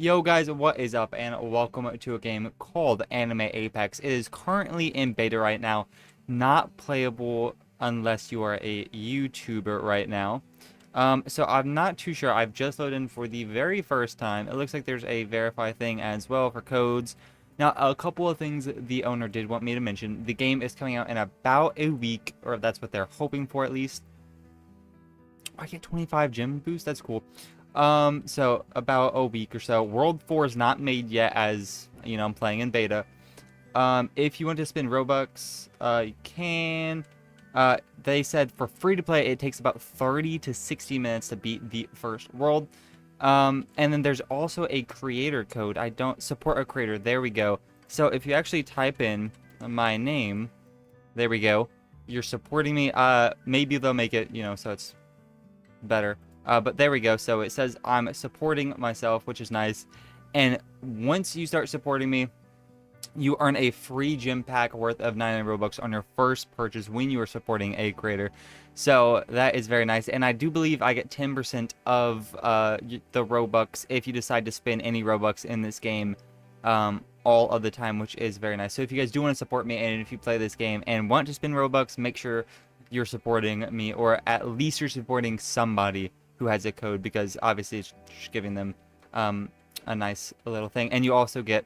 Yo guys, what is up and welcome to a game called Anime Apex. It is currently in beta right now, not playable unless you are a YouTuber right now. So I'm not too sure. I've just loaded in for the very first time. It looks like there's a verify thing as well for codes. Now, a couple of things the owner did want me to mention. The game is coming out in about a week, or that's what they're hoping for at least. I get 25 gem boost. That's cool. So about a week or so. World 4 is not made yet, as you know, I'm playing in beta. If you want to spend Robux, you can. They said for free to play, it takes about 30 to 60 minutes to beat the first world. And then there's also a creator code. I don't support a creator. There we go. So if you actually type in my name, there we go. You're supporting me. Maybe they'll make it, you know, so it's better. But there we go. So it says I'm supporting myself, which is nice. And once you start supporting me, you earn a free gym pack worth of 99 Robux on your first purchase when you are supporting a creator. So that is very nice. And I do believe I get 10% of the Robux if you decide to spend any Robux in this game all of the time, which is very nice. So if you guys do want to support me, and if you play this game and want to spend Robux, make sure you're supporting me, or at least you're supporting somebody who has a code, because obviously it's just giving them a nice little thing. And you also get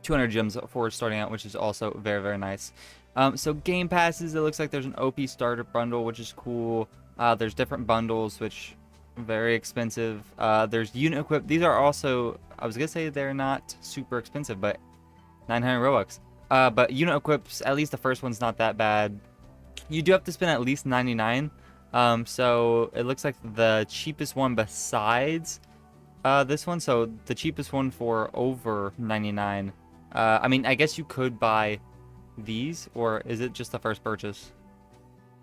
200 gems for starting out, which is also very, very nice. So game passes, it looks like there's an OP starter bundle, which is cool. There's different bundles, which very expensive. There's unit equip. These are also, I was gonna say they're not super expensive, but 900 Robux. But unit equips, at least the first one's not that bad. You do have to spend at least 99. So it looks like the cheapest one besides this one, so the cheapest one for over 99. I mean, I guess you could buy these, or is it just the first purchase?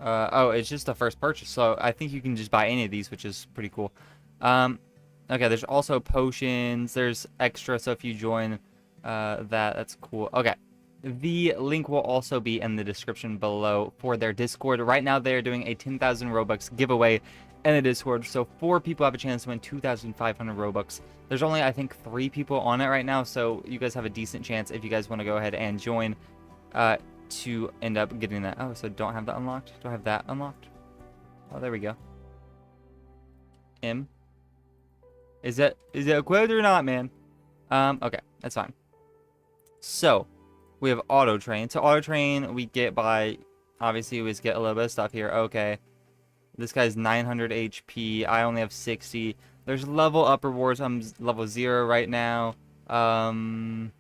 Oh, it's just the first purchase, so I think you can just buy any of these, which is pretty cool. Okay, there's also potions, there's extra, so if you join that's cool. Okay, the link will also be in the description below for their Discord. Right now, they're doing a 10,000 Robux giveaway in the Discord, so 4 people have a chance to win 2,500 Robux. There's only, I think, 3 people on it right now, so you guys have a decent chance if you guys want to go ahead and join to end up getting that. Oh, so don't have that unlocked? Do I have that unlocked? Oh, there we go. M. Is it equipped or not, man? Okay, that's fine. So, we have auto train. So auto train we get by, obviously we just get a little bit of stuff here. Okay. This guy's 900 HP. I only have 60. There's level up rewards. I'm level 0 right now. There's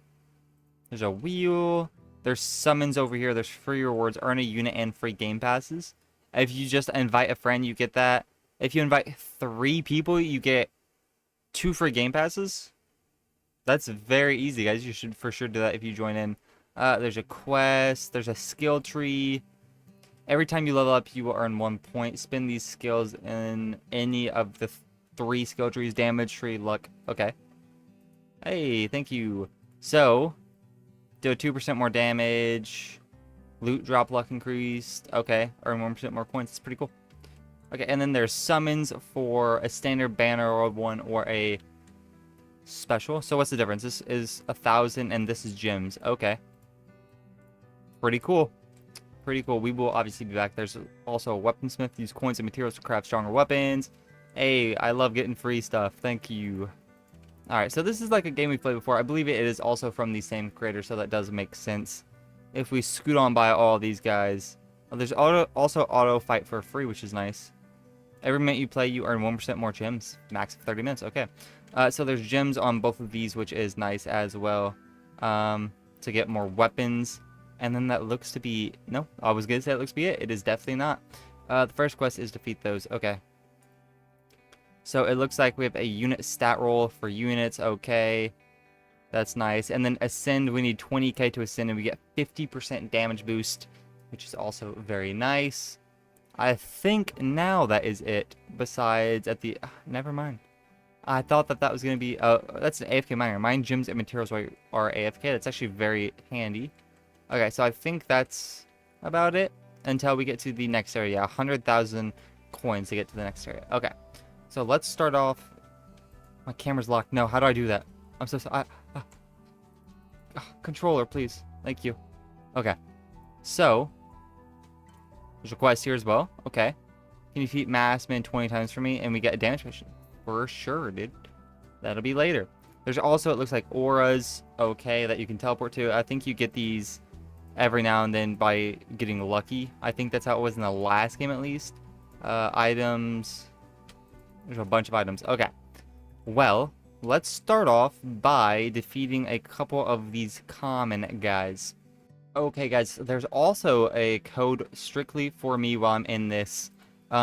a wheel. There's summons over here. There's free rewards. Earn a unit and free game passes. If you just invite a friend, you get that. If you invite 3 people, you get 2 free game passes. That's very easy, guys. You should for sure do that if you join in. There's a quest. There's a skill tree. Every time you level up, you will earn 1 point. Spend these skills in any of the 3 skill trees. Damage tree, luck. Okay. Hey, thank you. So, do a 2% more damage. Loot drop luck increased. Okay. Earn 1% more points. It's pretty cool. Okay, and then there's summons for a standard banner or one or a special. So what's the difference? This is 1,000 and this is gems. Okay. Pretty cool. Pretty cool. We will obviously be back. There's also a weaponsmith. Use coins and materials to craft stronger weapons. Hey, I love getting free stuff. Thank you. Alright, so this is like a game we've played before. I believe it is also from the same creator, so that does make sense. If we scoot on by all these guys. There's also auto fight for free, which is nice. Every minute you play, you earn 1% more gems. Max of 30 minutes. Okay. So there's gems on both of these, which is nice as well. To get more weapons. And then that looks to be... No, I was going to say it looks to be it. It is definitely not. The first quest is defeat those. Okay. So it looks like we have a unit stat roll for units. Okay. That's nice. And then ascend, we need 20k to ascend, and we get 50% damage boost, which is also very nice. I think now that is it. Besides at the... never mind. I thought that was going to be... that's an AFK miner. Mine gems and materials are AFK. That's actually very handy. Okay, so I think that's about it until we get to the next area. 100,000 coins to get to the next area. Okay, so let's start off. My camera's locked. No, how do I do that? I'm so sorry. Controller, please. Thank you. Okay. So, there's a quest here as well. Okay. Can you defeat Massman 20 times for me? And we get a damage potion. For sure, dude. That'll be later. There's also, it looks like auras, okay, that you can teleport to. I think you get these every now and then by getting lucky. I think that's how it was in the last game, at least. Items. There's a bunch of items. Okay. Well, let's start off by defeating a couple of these common guys. Okay, guys, there's also a code strictly for me while I'm in this.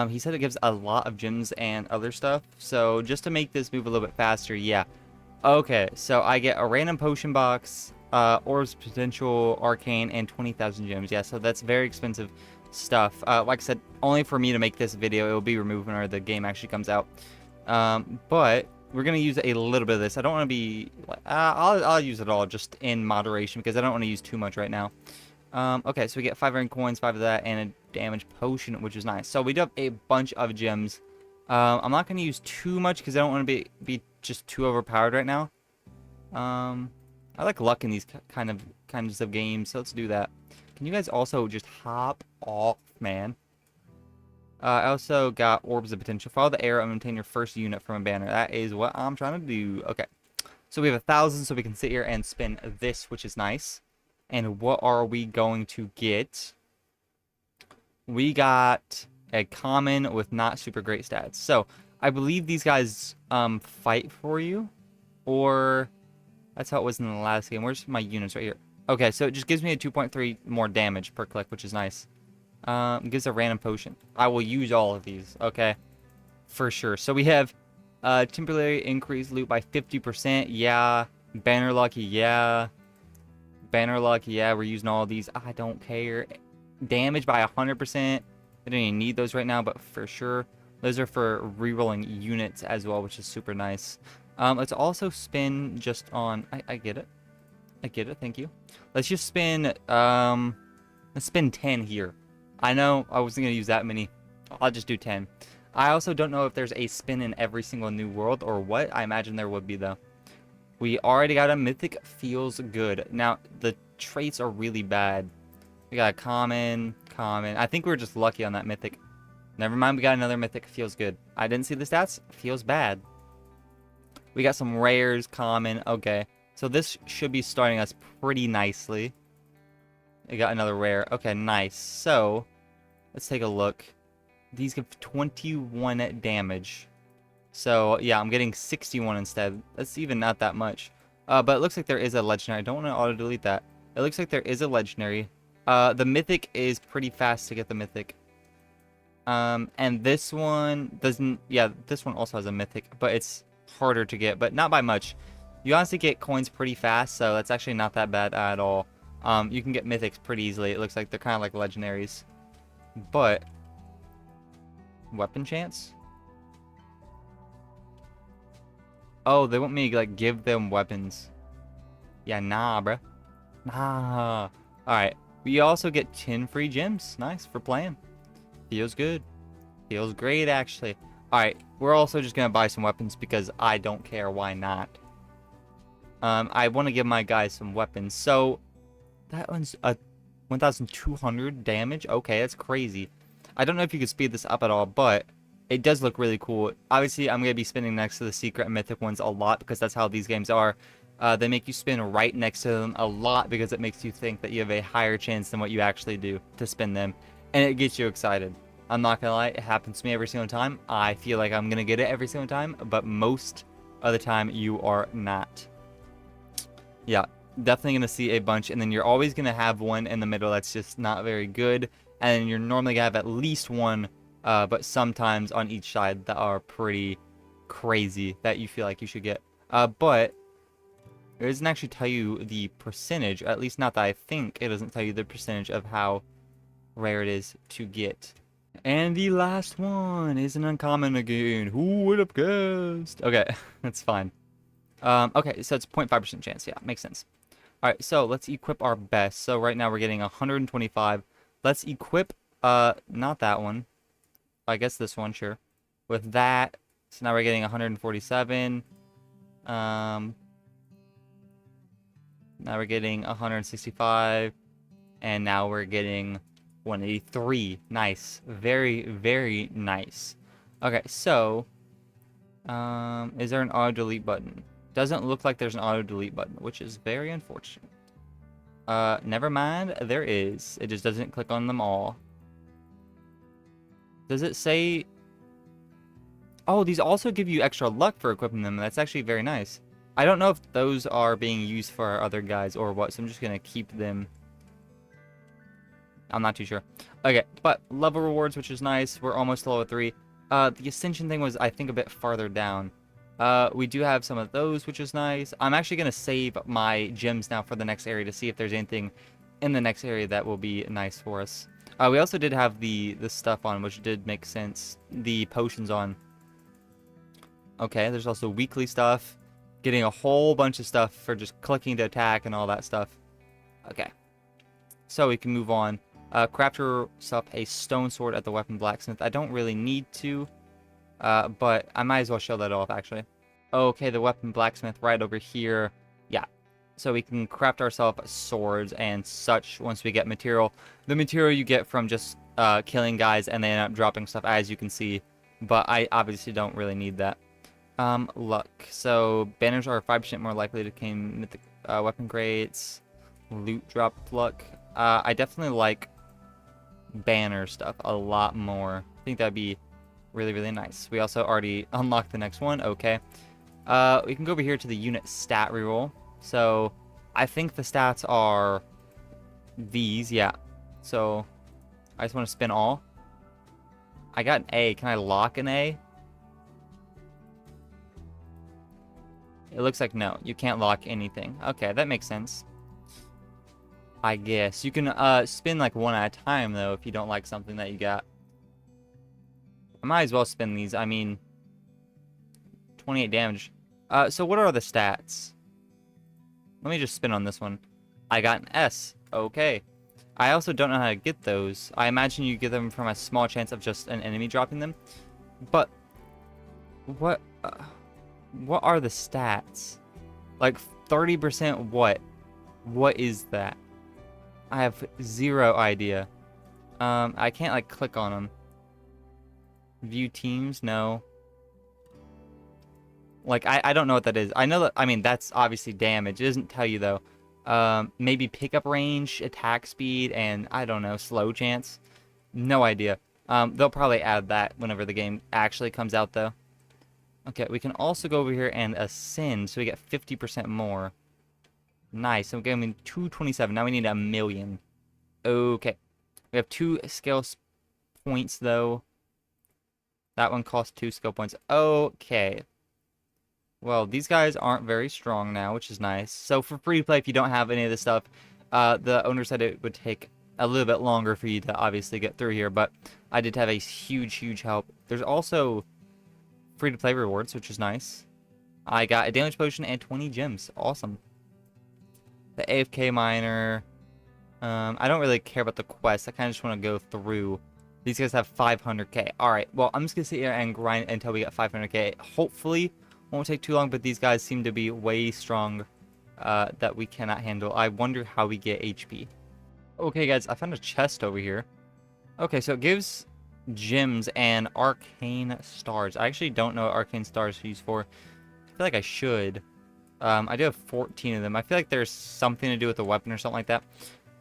He said it gives a lot of gems and other stuff. So just to make this move a little bit faster, yeah. Okay, so I get a random potion box, orbs, potential, arcane, and 20,000 gems. Yeah, so that's very expensive stuff. Like I said, only for me to make this video. It will be removed whenever the game actually comes out. But we're gonna use a little bit of this. I don't want to be. I'll use it all just in moderation because I don't want to use too much right now. Okay, so we get 5 iron coins, 5 of that, and a damage potion, which is nice. So we do have a bunch of gems. I'm not gonna use too much because I don't want to be just too overpowered right now. I like luck in these kinds of games, so let's do that. Can you guys also just hop off, man? I also got orbs of potential. Follow the arrow and maintain your first unit from a banner. That is what I'm trying to do. Okay. So we have 1,000, so we can sit here and spin this, which is nice. And what are we going to get? We got a common with not super great stats. So I believe these guys fight for you. Or that's how it was in the last game. Where's my units right here? Okay, so it just gives me a 2.3 more damage per click, which is nice. Gives a random potion. I will use all of these, okay? For sure. So we have temporary increase loot by 50%. Yeah. Banner lucky, yeah. Banner lucky, yeah. We're using all of these. I don't care. Damage by 100%. I don't even need those right now, but for sure. Those are for rerolling units as well, which is super nice. Let's also spin just on... I get it. I get it, thank you. Let's just spin... let's spin 10 here. I know I wasn't going to use that many. I'll just do 10. I also don't know if there's a spin in every single new world or what. I imagine there would be, though. We already got a mythic. Feels good. Now, the traits are really bad. We got a common. I think we were just lucky on that mythic. Never mind, we got another mythic. Feels good. I didn't see the stats. Feels bad. We got some rares. Common. Okay. So this should be starting us pretty nicely. We got another rare. Okay, nice. So, let's take a look. These give 21 damage. So, yeah, I'm getting 61 instead. That's even not that much. But it looks like there is a legendary. I don't want to auto-delete that. It looks like there is a legendary. The mythic is pretty fast to get the mythic. And this one doesn't... Yeah, this one also has a mythic, but it's harder to get, but not by much. You honestly get coins pretty fast, so that's actually not that bad at all. You can get mythics pretty easily. It looks like they're kind of like legendaries. But... Weapon chance? Oh, they want me to, like, give them weapons. Yeah, nah, bruh. Nah. Alright. We also get 10 free gems. Nice for playing. Feels good. Feels great, actually. Alright. We're also just going to buy some weapons because I don't care. Why not? I want to give my guys some weapons. So, that one's a 1,200 damage. Okay, that's crazy. I don't know if you could speed this up at all, but it does look really cool. Obviously, I'm going to be spinning next to the secret and mythic ones a lot because that's how these games are. They make you spin right next to them a lot because it makes you think that you have a higher chance than what you actually do to spin them. And it gets you excited. I'm not going to lie, it happens to me every single time. I feel like I'm going to get it every single time, but most of the time you are not. Yeah, definitely going to see a bunch, and then you're always going to have one in the middle that's just not very good. And you're normally going to have at least one, but sometimes on each side that are pretty crazy that you feel like you should get. But it doesn't actually tell you the percentage, at least not that I think. It doesn't tell you the percentage of how rare it is to get. And the last one is an uncommon again. Who would have guessed? Okay, that's fine. Okay, so it's 0.5% chance. Yeah, makes sense. Alright, so let's equip our best. So right now we're getting 125. Let's equip, not that one. I guess this one, sure. With that, so now we're getting 147. Now we're getting 165, and now we're getting 183. Nice. Very, very nice. Okay, so, is there an auto delete button? Doesn't look like there's an auto delete button, which is very unfortunate. Never mind, there is. It just doesn't click on them all. Does it say... Oh, these also give you extra luck for equipping them. That's actually very nice. I don't know if those are being used for our other guys or what, so I'm just going to keep them. I'm not too sure. Okay, but level rewards, which is nice. We're almost level 3. The Ascension thing was, I think, a bit farther down. We do have some of those, which is nice. I'm actually going to save my gems now for the next area to see if there's anything in the next area that will be nice for us. We also did have the stuff on, which did make sense. The potions on. Okay, there's also weekly stuff. Getting a whole bunch of stuff for just clicking to attack and all that stuff. Okay. So we can move on. Craft yourself a stone sword at the weapon blacksmith. I don't really need to. But I might as well show that off, actually. Okay, the weapon blacksmith right over here. Yeah. So we can craft ourselves swords and such once we get material. The material you get from just killing guys and they end up dropping stuff, as you can see. But I obviously don't really need that. Luck. So banners are 5% more likely to gain mythic weapon crates. Loot drop luck. I definitely like banner stuff a lot more. I think that'd be really, really nice. We also already unlocked the next one. Okay. We can go over here to the unit stat reroll. So I think the stats are these. Yeah. So I just want to spin all. I got an A. Can I lock an A? It looks like no. You can't lock anything. Okay, that makes sense. I guess. You can spin like one at a time, though, if you don't like something that you got. I might as well spin these. I mean, 28 damage. So what are the stats? Let me just spin on this one. I got an S. Okay. I also don't know how to get those. I imagine you get them from a small chance of just an enemy dropping them. But what are the stats? Like 30% what? What is that? I have zero idea. I can't like click on them. View teams? No. Like, I don't know what that is. I know that, I mean, that's obviously damage. It doesn't tell you, though. Maybe pickup range, attack speed, and, I don't know, slow chance. No idea. They'll probably add that whenever the game actually comes out, though. Okay, we can also go over here and ascend, so we get 50% more. Nice. So we're getting 227. Now we need 1,000,000. Okay. We have 2 skill points, though. That one costs 2 skill points. Okay. Well, these guys aren't very strong now, which is nice. So for free to play, if you don't have any of this stuff, the owner said it would take a little bit longer for you to obviously get through here, but I did have a huge, huge help. There's also free to play rewards, which is nice. I got a damage potion and 20 gems. Awesome. The AFK miner. I don't really care about the quest. I kind of just want to go through. These guys have 500k. Alright, well, I'm just going to sit here and grind until we get 500k. Hopefully, won't take too long, but these guys seem to be way strong that we cannot handle. I wonder how we get HP. Okay, guys, I found a chest over here. Okay, so it gives gems and arcane stars. I actually don't know what arcane stars are used for. I feel like I should. I do have 14 of them. I feel like there's something to do with the weapon or something like that.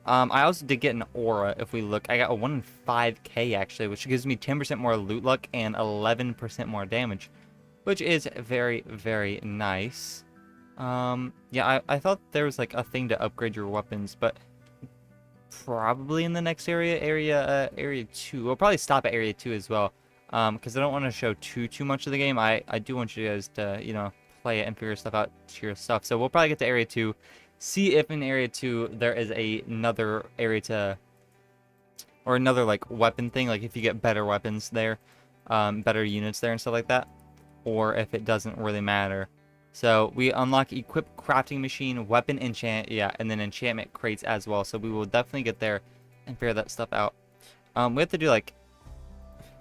I also did get an aura, if we look. I got a 1 in 5k, actually, which gives me 10% more loot luck and 11% more damage, which is very, very nice. Yeah, I thought there was, like, a thing to upgrade your weapons, but probably in the next area, area 2. We'll probably stop at area 2 as well, because I don't want to show too much of the game. I do want you guys to, you know, play it and figure stuff out to your stuff. So we'll probably get to area 2, see if in area 2 there is another area to, or another, like, weapon thing, like if you get better weapons there, better units there and stuff like that, or if it doesn't really matter. So we unlock equip crafting machine, weapon enchant, yeah, and then enchantment crates as well. So we will definitely get there and figure that stuff out. We have to do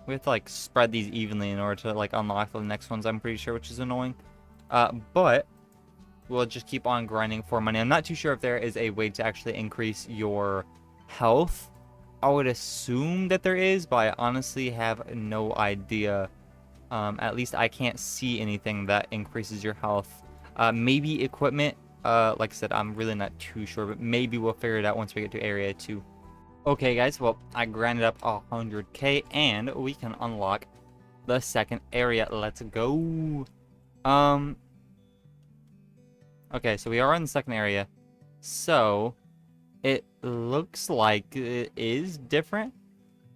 we have to spread these evenly in order to unlock the next ones, I'm pretty sure, which is annoying. But we'll just keep on grinding for money. I'm not too sure if there is a way to actually increase your health. I would assume that there is, but I honestly have no idea. At least I can't see anything that increases your health. Maybe equipment. Like I said, I'm really not too sure, but maybe we'll figure it out once we get to Area 2. Okay, guys, well, I grinded up 100k, and we can unlock the second area. Let's go. Okay, so we are in the second area. So, it looks like it is different.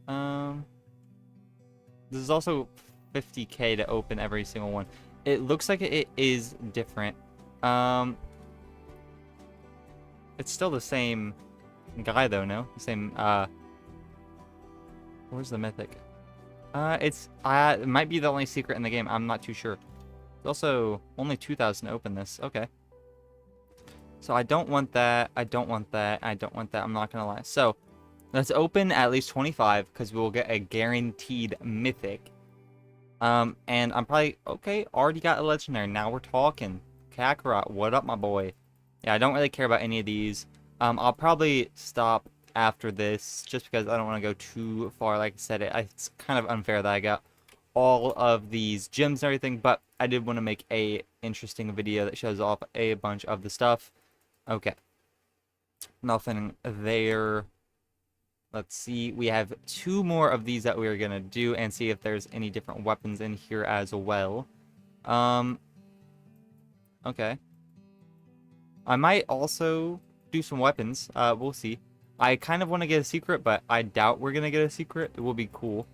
This is also 50k to open every single one. It looks like it is different. It's still the same guy though, no? The same, where's the mythic? It might be the only secret in the game. I'm not too sure. It's also only 2,000 to open this. Okay. So I don't want that. I don't want that. I don't want that. I'm not gonna lie. So let's open at least 25 because we will get a guaranteed mythic. And I'm probably okay. Already got a legendary. Now we're talking. Kakarot, what up, my boy? Yeah, I don't really care about any of these. I'll probably stop after this just because I don't want to go too far. Like I said, it's kind of unfair that I got all of these gems and everything, but I did want to make a interesting video that shows off a bunch of the stuff. Okay. Nothing there. Let's see. We have 2 more of these that we are going to do and see if there's any different weapons in here as well. Okay. I might also do some weapons. We'll see. I kind of want to get a secret, but I doubt we're going to get a secret. It will be cool.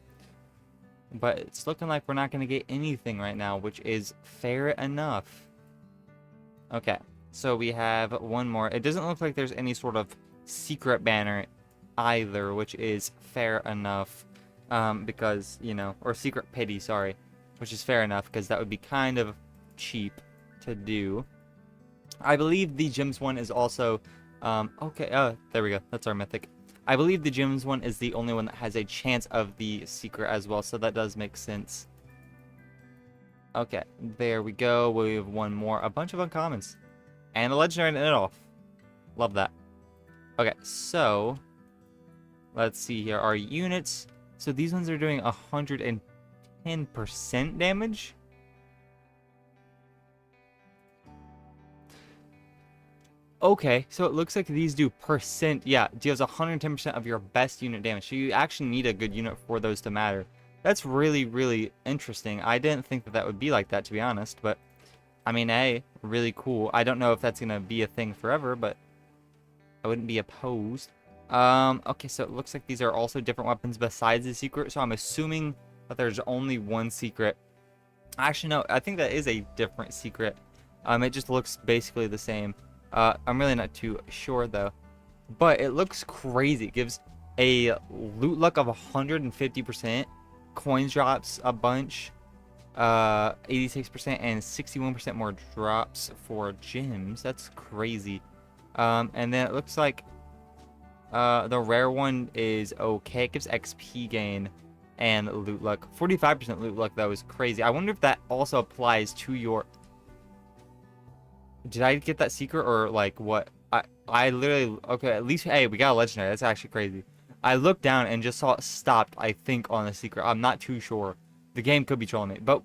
But it's looking like we're not going to get anything right now, which is fair enough. Okay. So we have one more. It doesn't look like there's any sort of secret banner either, which is fair enough. Because, you know, or secret pity, sorry. Which is fair enough, because that would be kind of cheap to do. I believe the gems one is also, okay, there we go. That's our mythic. I believe the gems one is the only one that has a chance of the secret as well, so that does make sense. Okay, there we go. We have one more. A bunch of uncommons. And a legendary in it off. Love that. Okay, so let's see here. Our units. So these ones are doing 110% damage. Okay, so it looks like these do percent. Yeah, deals 110% of your best unit damage. So you actually need a good unit for those to matter. That's really, really interesting. I didn't think that that would be like that, to be honest. But, I mean, hey, really cool. I don't know if that's going to be a thing forever, but I wouldn't be opposed. Okay, so it looks like these are also different weapons besides the secret. So I'm assuming that there's only one secret. Actually, no, I think that is a different secret. It just looks basically the same. I'm really not too sure, though. But it looks crazy. It gives a loot luck of 150%. Coins drops a bunch. 86% and 61% more drops for gems. That's crazy. And then it looks like the rare one is okay. It gives XP gain and loot luck. 45% loot luck, though, is crazy. I wonder if that also applies to your... Did I get that secret or like what? I literally, okay, at least, hey, we got a legendary. That's actually crazy. I looked down and just saw it stopped, I think, on the secret. I'm not too sure. The game could be trolling me, but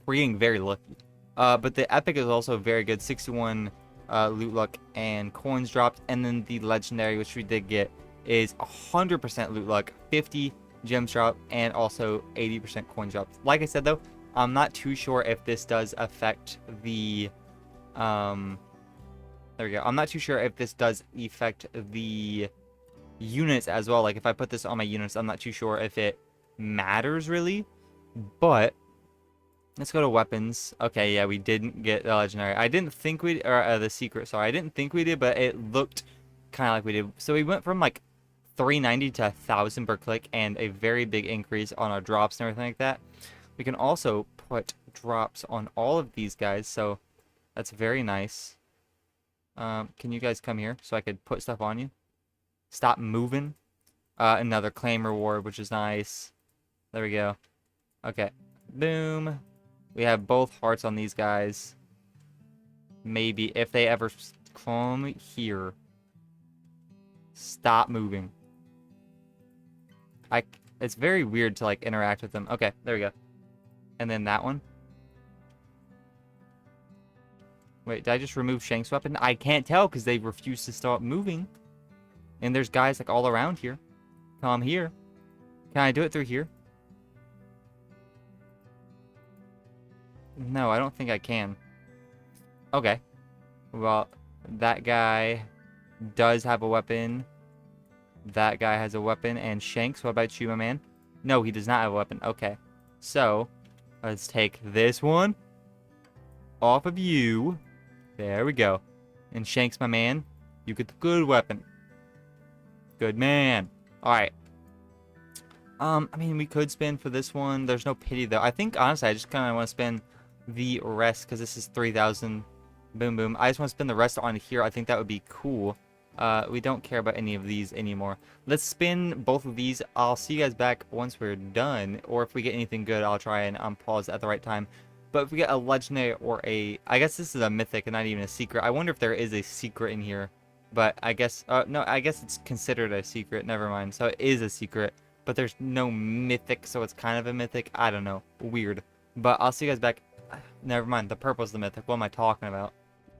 we're getting very lucky. But the epic is also very good. 61 loot luck and coins dropped. And then the legendary, which we did get, is 100% loot luck, 50 gems dropped, and also 80% coins dropped. Like I said, though, I'm not too sure if this does affect the... there we go. I'm not too sure if this does affect the units as well. Like, if I put this on my units, I'm not too sure if it matters, really. But let's go to weapons. Okay, yeah, we didn't get the legendary. I didn't think we... Or the secret, sorry. I didn't think we did, but it looked kind of like we did. So we went from, like, 390 to 1,000 per click and a very big increase on our drops and everything like that. We can also put drops on all of these guys, so that's very nice. Can you guys come here so I could put stuff on you? Stop moving. Another claim reward, which is nice. There we go. Okay. Boom. We have both hearts on these guys. Maybe if they ever come here. Stop moving. It's very weird to, like, interact with them. Okay, there we go. And then that one. Wait, did I just remove Shank's weapon? I can't tell because they refuse to stop moving. And there's guys, like, all around here. Come here. Can I do it through here? No, I don't think I can. Okay. Well, that guy does have a weapon. That guy has a weapon. And Shanks, what about you, my man? No, he does not have a weapon. Okay. So, let's take this one off of you. There we go. And Shanks, my man, you get the good weapon. Good man. Alright. I mean, we could spin for this one. There's no pity, though. I think, honestly, I just kind of want to spin the rest because this is 3,000. Boom, boom. I just want to spin the rest on here. I think that would be cool. We don't care about any of these anymore. Let's spin both of these. I'll see you guys back once we're done. Or if we get anything good, I'll try and pause at the right time. But if we get a legendary or a... I guess this is a mythic and not even a secret. I wonder if there is a secret in here. But I guess... no, I guess it's considered a secret. Never mind. So it is a secret. But there's no mythic, so it's kind of a mythic. I don't know. Weird. But I'll see you guys back. Never mind. The purple's the mythic. What am I talking about?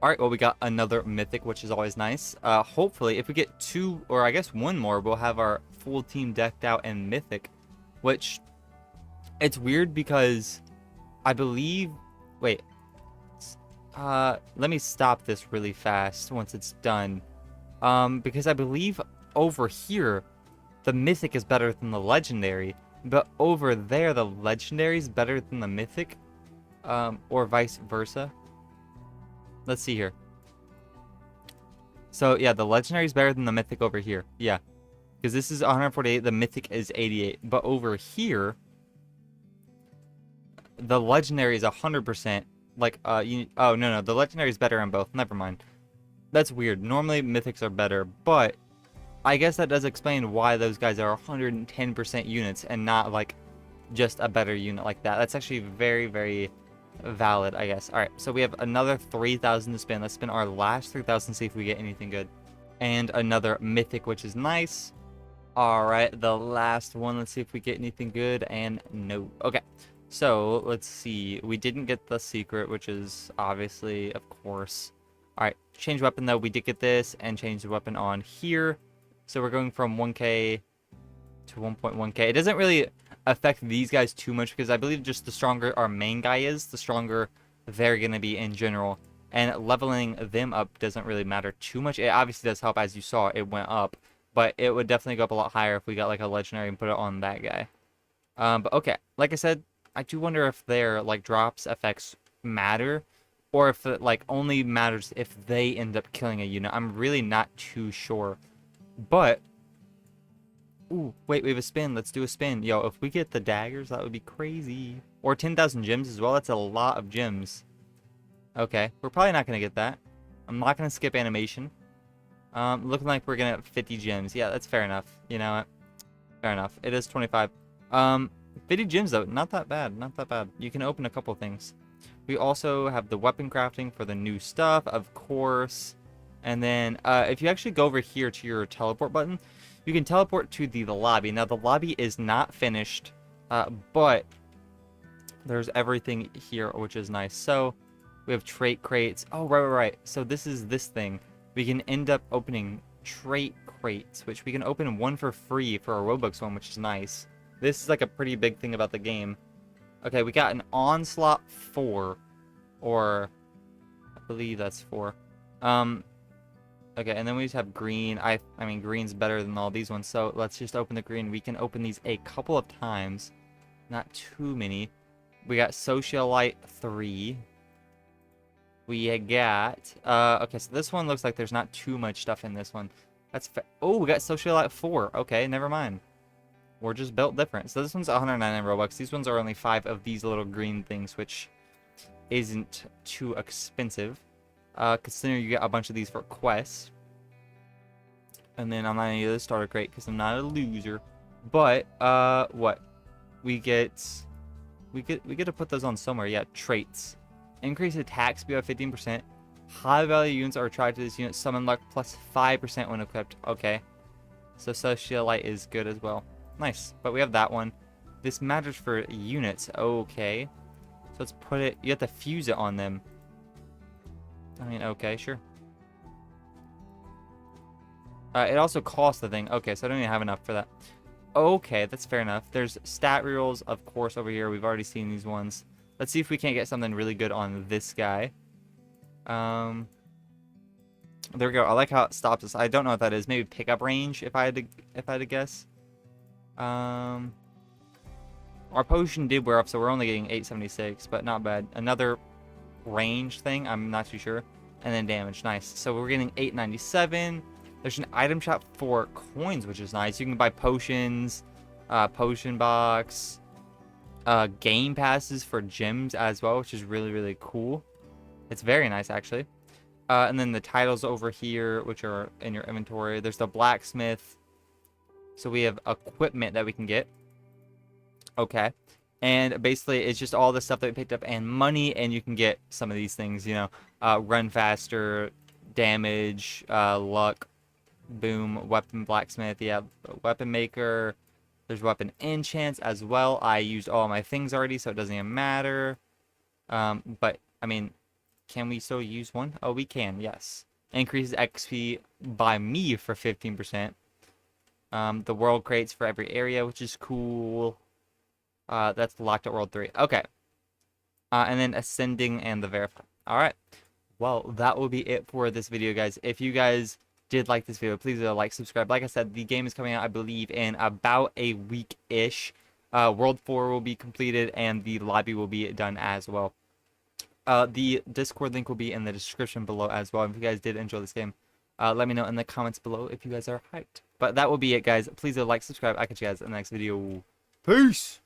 Alright, well, we got another mythic, which is always nice. Hopefully, if we get two, or I guess one more, we'll have our full team decked out in mythic. Which, it's weird because I believe... Wait. Let me stop this really fast once it's done. Because I believe over here, the mythic is better than the legendary. But over there, the legendary is better than the mythic. Or vice versa. Let's see here. So, yeah, the legendary is better than the mythic over here. Yeah. Because this is 148, the mythic is 88. But over here, the legendary is 100%. Like, oh, no, the legendary is better on both. Never mind. That's weird. Normally, mythics are better. But I guess that does explain why those guys are 110% units and not, like, just a better unit like that. That's actually very, very... valid, I guess. Alright, so we have another 3,000 to spin. Let's spin our last 3,000, see if we get anything good. And another mythic, which is nice. Alright, the last one. Let's see if we get anything good. And no. Okay, so let's see. We didn't get the secret, which is obviously, of course. Alright, change weapon, though. We did get this and change the weapon on here. So we're going from 1k to 1.1k. It doesn't really affect these guys too much because I believe just the stronger our main guy is, the stronger they're going to be in general. And leveling them up doesn't really matter too much. It obviously does help, as you saw, it went up. But it would definitely go up a lot higher if we got like a legendary and put it on that guy. But okay, like I said, I do wonder if their like drops effects matter. Or if it like only matters if they end up killing a unit. I'm really not too sure. But... ooh, wait, we have a spin. Let's do a spin. Yo, if we get the daggers, that would be crazy. Or 10,000 gems as well. That's a lot of gems. Okay, we're probably not going to get that. I'm not going to skip animation. Looking like we're going to have 50 gems. Yeah, that's fair enough. You know what? Fair enough. It is 25. 50 gems, though. Not that bad. Not that bad. You can open a couple things. We also have the weapon crafting for the new stuff, of course. And then, if you actually go over here to your teleport button, you can teleport to the lobby. Now, the lobby is not finished, but there's everything here, which is nice. So, we have trait crates. Oh, right. So, this is this thing. We can end up opening trait crates, which we can open one for free for a Robux one, which is nice. This is like a pretty big thing about the game. Okay, we got an Onslaught 4, or I believe that's 4. Okay, and then we just have green. I mean, green's better than all these ones, so let's just open the green. We can open these a couple of times. Not too many. We got Socialite 3. We got... okay, so this one looks like there's not too much stuff in this one. That's... oh, we got Socialite 4. Okay, never mind. We're just built different. So this one's 199 Robux. These ones are only 5 of these little green things, which isn't too expensive. Considering you get a bunch of these for quests. And then I'm not going to use the starter crate because I'm not a loser. But, what? We get to put those on somewhere. Yeah, traits. Increase attack speed by 15%. High value units are attracted to this unit. Summon luck plus 5% when equipped. Okay. So Socialite is good as well. Nice. But we have that one. This matters for units. Okay. So let's put it... You have to fuse it on them. I mean, okay, sure. It also costs the thing. Okay, so I don't even have enough for that. Okay, that's fair enough. There's stat rerolls, of course, over here. We've already seen these ones. Let's see if we can't get something really good on this guy. There we go. I like how it stops us. I don't know what that is. Maybe pickup range, if I had to guess. Our potion did wear up, so we're only getting 876, but not bad. Another range thing, I'm not too sure. And then damage, nice. So we're getting 897. There's an item shop for coins, which is nice. You can buy potions, potion box, game passes for gyms as well, which is really, really cool. It's very nice, actually. And then the titles over here, which are in your inventory. There's the blacksmith. So we have equipment that we can get. Okay. And basically, it's just all the stuff that we picked up and money. And you can get some of these things, you know. Run faster, damage, luck, boom, weapon blacksmith. Yeah, weapon maker. There's weapon enchants as well. I used all my things already, so it doesn't even matter. But, I mean... Can we still use one? Oh, we can, yes. Increases XP by me for 15%. The world crates for every area, which is cool. That's locked at World 3. Okay. And then Ascending and the Verify. Alright. Well, that will be it for this video, guys. If you guys did like this video, please like, subscribe. Like I said, the game is coming out, I believe, in about a week-ish. World 4 will be completed, and the lobby will be done as well. The Discord link will be in the description below as well. If you guys did enjoy this game, let me know in the comments below if you guys are hyped. But that will be it, guys. Please like, subscribe. I'll catch you guys in the next video. Peace!